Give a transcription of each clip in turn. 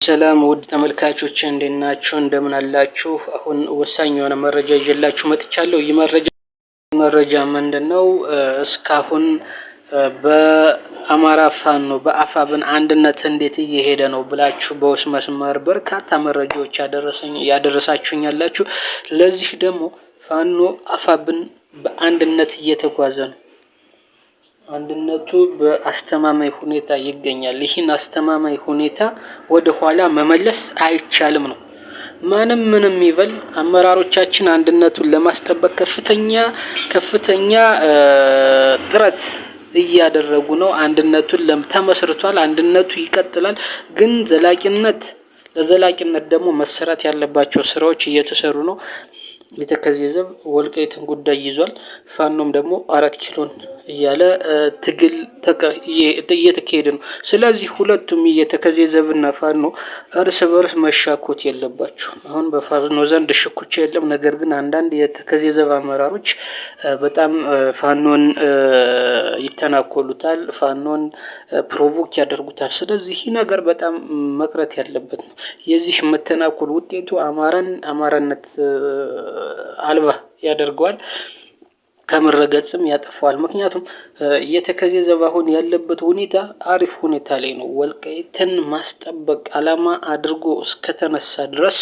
ሰላም ውድ ተመልካቾች እንዴት ናችሁ? እንደምን አላችሁ? አሁን ወሳኝ የሆነ መረጃ ይዤላችሁ መጥቻለሁ። ይህ መረጃ ምንድነው? እስካሁን በአማራ ፋኖ በአፋብን አንድነት እንዴት እየሄደ ነው ብላችሁ በውስጥ መስመር በርካታ መረጃዎች ያደረሳችሁኝ ያላችሁ። ለዚህ ደግሞ ፋኖ አፋብን በአንድነት እየተጓዘ ነው። አንድነቱ በአስተማማኝ ሁኔታ ይገኛል። ይህን አስተማማኝ ሁኔታ ወደ ኋላ መመለስ አይቻልም ነው። ማንም ምንም ይበል አመራሮቻችን አንድነቱን ለማስጠበቅ ከፍተኛ ጥረት እያደረጉ ነው። አንድነቱን ተመስርቷል። አንድነቱ ይቀጥላል። ግን ለዘላቂነት ደግሞ መሰራት ያለባቸው ስራዎች እየተሰሩ ነው። የተከዜ ዘብ ወልቃይትን ጉዳይ ይዟል። ፋኖም ደግሞ 4 ኪሎን እያለ ትግል እየተካሄደ ነው። ስለዚህ ሁለቱም የተከዜ ዘብና ፋኖ እርስ በርስ መሻኮት የለባቸውም። አሁን በፋኖ ዘንድ ሽኩቻ የለም። ነገር ግን አንዳንድ የተከዜ ዘብ አመራሮች በጣም ፋኖን ይተናኮሉታል፣ ፋኖን ፕሮቮክ ያደርጉታል። ስለዚህ ይህ ነገር በጣም መቅረት ያለበት ነው። የዚህ መተናኮል ውጤቱ አማራነት አልባ ያደርገዋል፣ ከምረገጽም ያጠፋዋል። ምክንያቱም የተከዜ ዘብ አሁን ያለበት ሁኔታ አሪፍ ሁኔታ ላይ ነው። ወልቃይትን ማስጠበቅ አላማ አድርጎ እስከተነሳ ድረስ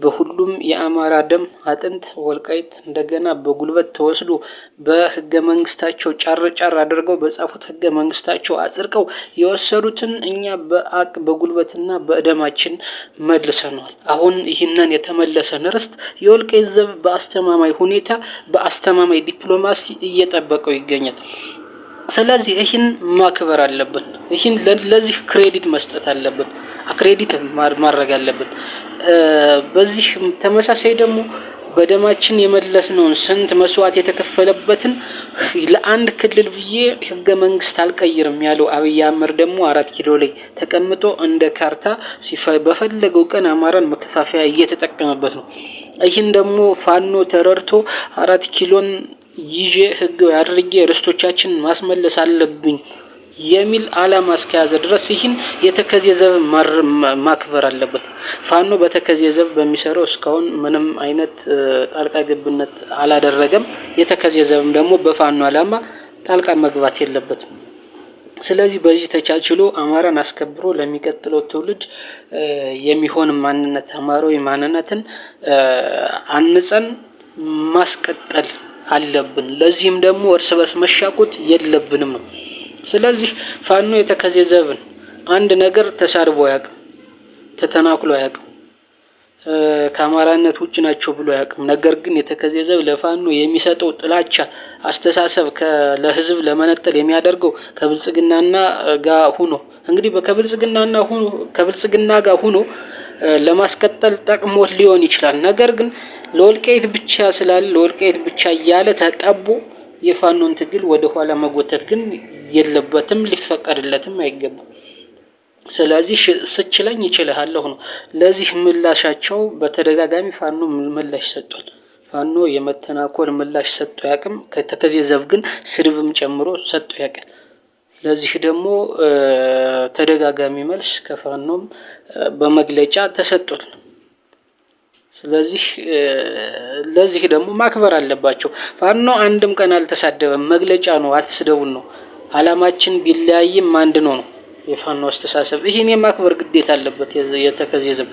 በሁሉም የአማራ ደም አጥንት ወልቃይት እንደገና በጉልበት ተወስዶ በህገ መንግስታቸው ጫር አድርገው በጻፉት ህገ መንግስታቸው አጽድቀው የወሰዱትን እኛ በጉልበትና በደማችን መልሰናል። አሁን ይህንን የተመለሰን ርስት የወልቃይት ዘብ በአስተማማኝ ሁኔታ በአስተማማኝ ዲፕሎማሲ እየጠበቀው ይገኛል። ስለዚህ ይህን ማክበር አለብን። ይህን ለዚህ ክሬዲት መስጠት አለብን። ክሬዲት ማድረግ አለብን። በዚህ ተመሳሳይ ደግሞ በደማችን የመለስነውን ስንት መስዋዕት የተከፈለበትን ለአንድ ክልል ብዬ ህገ መንግስት አልቀይርም ያለው አብይ አህመድ ደግሞ 4 ኪሎ ላይ ተቀምጦ እንደ ካርታ በፈለገው ቀን አማራን መከፋፈያ እየተጠቀመበት ነው። ይህን ደግሞ ፋኖ ተረድቶ 4 ኪሎን ይዤ ህግ አድርጌ ርስቶቻችን ማስመለስ አለብኝ የሚል አላማ እስከያዘ ድረስ ይህን የተከዜ ዘብ ማክበር አለበት። ፋኖ በተከዜ ዘብ በሚሰራው እስካሁን ምንም አይነት ጣልቃ ገብነት አላደረገም። የተከዜ ዘብም ደግሞ በፋኖ አላማ ጣልቃ መግባት የለበትም። ስለዚህ በዚህ ተቻችሎ አማራን አስከብሮ ለሚቀጥለው ትውልድ የሚሆን ማንነት አማራዊ ማንነትን አንጸን ማስቀጠል አለብን። ለዚህም ደግሞ እርስ በርስ መሻኮት የለብንም ነው። ስለዚህ ፋኖ የተከዜ ዘብን አንድ ነገር ተሳርቦ አያውቅም፣ ተተናክሎ አያውቅም፣ ከአማራነት ውጭ ናቸው ብሎ አያውቅም። ነገር ግን የተከዜ ዘብ ለፋኖ የሚሰጠው ጥላቻ አስተሳሰብ ለህዝብ ለመነጠል የሚያደርገው ከብልጽግናና ጋር ሆኖ እንግዲህ ከብልጽግና ጋር ሆኖ ለማስቀጠል ጠቅሞት ሊሆን ይችላል። ነገር ግን ለወልቃይት ብቻ ለወልቃይት ብቻ እያለ ተጠቦ የፋኖን ትግል ወደ ኋላ መጎተት ግን የለበትም፣ ሊፈቀድለትም አይገባም። ስለዚህ ስችለኝ ይችላልሁ ነው። ለዚህ ምላሻቸው በተደጋጋሚ ፋኖ ምላሽ ሰጥቷል። ፋኖ የመተናኮል ምላሽ ሰጥቶ ያቅም፣ ከተከዜ ዘብ ግን ስድብም ጨምሮ ሰጥቶ ያቀል። ለዚህ ደግሞ ተደጋጋሚ መልስ ከፋኖም በመግለጫ ተሰጥቷል። ስለዚህ ለዚህ ደግሞ ማክበር አለባቸው። ፋኖ አንድም ቀን አልተሳደበም፣ መግለጫ ነው፣ አትስደቡን ነው። አላማችን ቢለያይም አንድ ነው የፋኖ አስተሳሰብ። ይሄን የማክበር ግዴታ አለበት የተከዜ ዘብ።